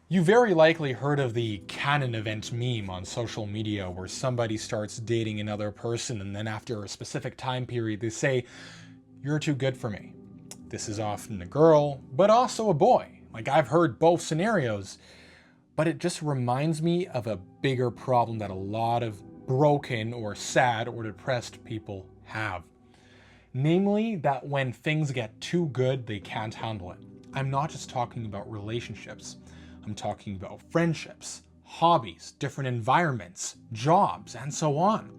You very likely heard of the canon event meme on social media where somebody starts dating another person and then after a specific time period they say, "You're too good for me." This is often a girl, but also a boy. Like, I've heard both scenarios, but it just reminds me of a bigger problem that a lot of broken or sad or depressed people have. Namely, that when things get too good, they can't handle it. I'm not just talking about relationships. I'm talking about friendships, hobbies, different environments, jobs, and so on.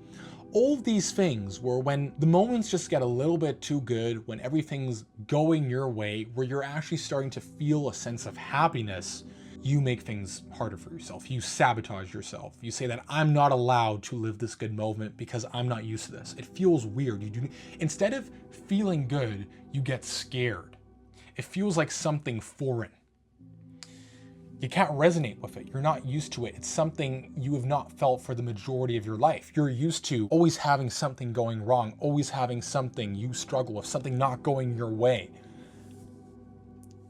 All of these things where when the moments just get a little bit too good, when everything's going your way, where you're actually starting to feel a sense of happiness, you make things harder for yourself. You sabotage yourself. You say that I'm not allowed to live this good moment because I'm not used to this. It feels weird. Instead of feeling good, you get scared. It feels like something foreign. You can't resonate with it. You're not used to it. It's something you have not felt for the majority of your life. You're used to always having something going wrong, always having something you struggle with, something not going your way.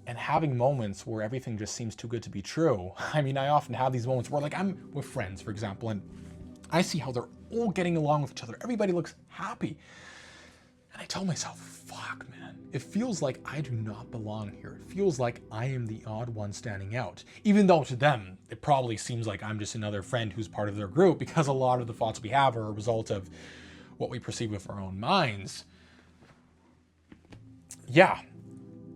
And having moments where everything just seems too good to be true. I mean, I often have these moments where, like, I'm with friends, for example, and I see how they're all getting along with each other. Everybody looks happy. And I tell myself, fuck, man, it feels like I do not belong here. It feels like I am the odd one standing out. Even though to them, it probably seems like I'm just another friend who's part of their group, because a lot of the thoughts we have are a result of what we perceive with our own minds. Yeah,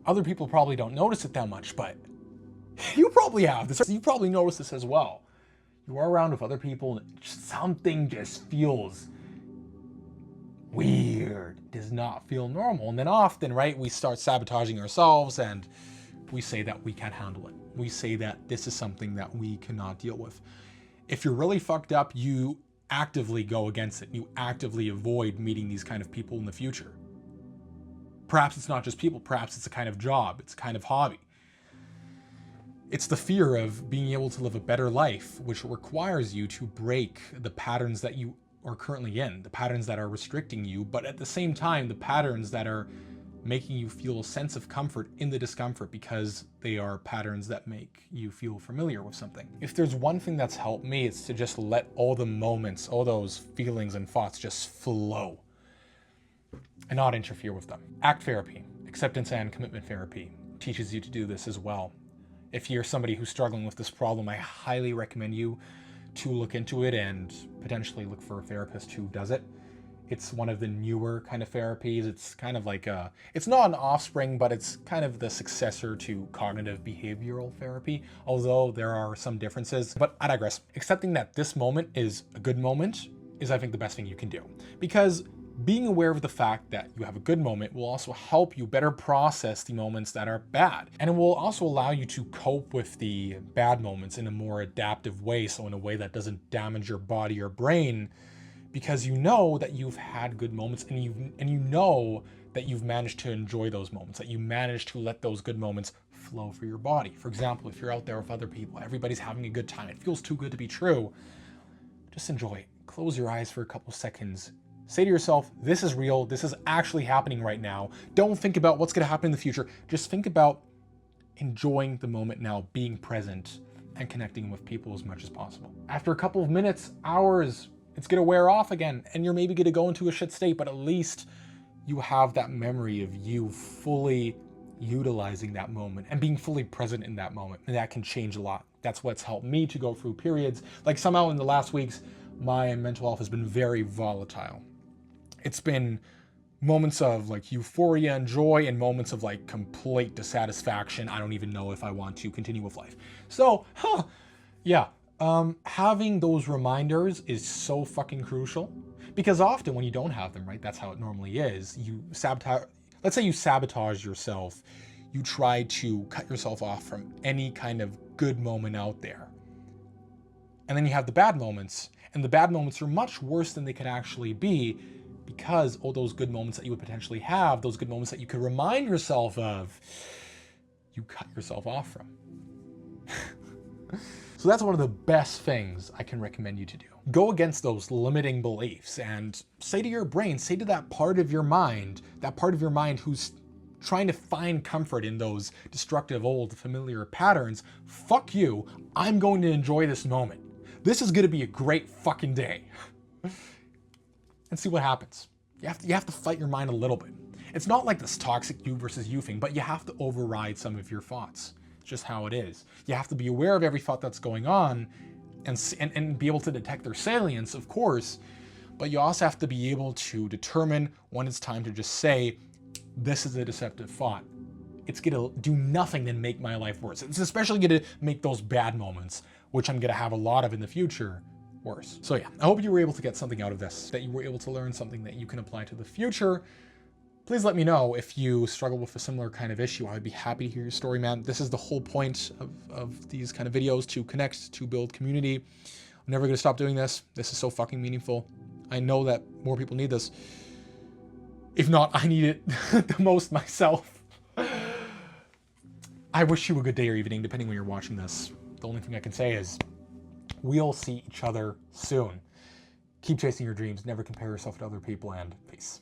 other people probably don't notice it that much, but you probably have this. You probably notice this as well. You are around with other people and something just feels weird. It does not feel normal. And then often, right, we start sabotaging ourselves and we say that we can't handle it. We say that this is something that we cannot deal with. If you're really fucked up, you actively go against it. You actively avoid meeting these kind of people in the future. Perhaps it's not just people, perhaps it's a kind of job, it's a kind of hobby. It's the fear of being able to live a better life, which requires you to break the patterns that you are currently in, the patterns that are restricting you, but at the same time, the patterns that are making you feel a sense of comfort in the discomfort because they are patterns that make you feel familiar with something. If there's one thing that's helped me, it's to just let all the moments, all those feelings and thoughts just flow and not interfere with them. ACT therapy, acceptance and commitment therapy, teaches you to do this as well. If you're somebody who's struggling with this problem, I highly recommend you to look into it and potentially look for a therapist who does it. It's one of the newer kind of therapies. It's kind of like it's not an offspring, but it's kind of the successor to cognitive behavioral therapy, although there are some differences. But I digress. Accepting that this moment is a good moment is, I think, the best thing you can do. Because being aware of the fact that you have a good moment will also help you better process the moments that are bad. And it will also allow you to cope with the bad moments in a more adaptive way, so in a way that doesn't damage your body or brain, because you know that you've had good moments and you know that you've managed to enjoy those moments, that you managed to let those good moments flow through your body. For example, if you're out there with other people, everybody's having a good time, it feels too good to be true, just enjoy it. Close your eyes for a couple seconds. Say to yourself, this is real, this is actually happening right now. Don't think about what's gonna happen in the future. Just think about enjoying the moment now, being present, and connecting with people as much as possible. After a couple of minutes, hours, it's gonna wear off again, and you're maybe gonna go into a shit state, but at least you have that memory of you fully utilizing that moment and being fully present in that moment, and that can change a lot. That's what's helped me to go through periods. Like, somehow in the last weeks, my mental health has been very volatile. It's been moments of like euphoria and joy and moments of like complete dissatisfaction. I don't even know if I want to continue with life. So, yeah, having those reminders is so fucking crucial, because often when you don't have them, right, that's how it normally is. You sabotage, let's say you sabotage yourself. You try to cut yourself off from any kind of good moment out there. And then you have the bad moments, and the bad moments are much worse than they could actually be, because all those good moments that you would potentially have, those good moments that you could remind yourself of, you cut yourself off from. So that's one of the best things I can recommend you to do. Go against those limiting beliefs and say to your brain, say to that part of your mind who's trying to find comfort in those destructive old familiar patterns, fuck you, I'm going to enjoy this moment. This is going to be a great fucking day. And see what happens. You have to fight your mind a little bit. It's not like this toxic you versus you thing, but you have to override some of your thoughts. It's just how it is. You have to be aware of every thought that's going on and be able to detect their salience, of course, but you also have to be able to determine when it's time to just say, this is a deceptive thought. It's gonna do nothing to make my life worse. It's especially gonna make those bad moments, which I'm gonna have a lot of in the future, worse. So yeah, I hope you were able to get something out of this, that you were able to learn something that you can apply to the future. Please let me know if you struggle with a similar kind of issue. I would be happy to hear your story, man. This is the whole point of these kind of videos, to connect, to build community. I'm never gonna stop doing this. This is so fucking meaningful. I know that more people need this. If not, I need it the most myself. I wish you a good day or evening, depending when you're watching this. The only thing I can say is, we'll see each other soon. Keep chasing your dreams, never compare yourself to other people, and peace.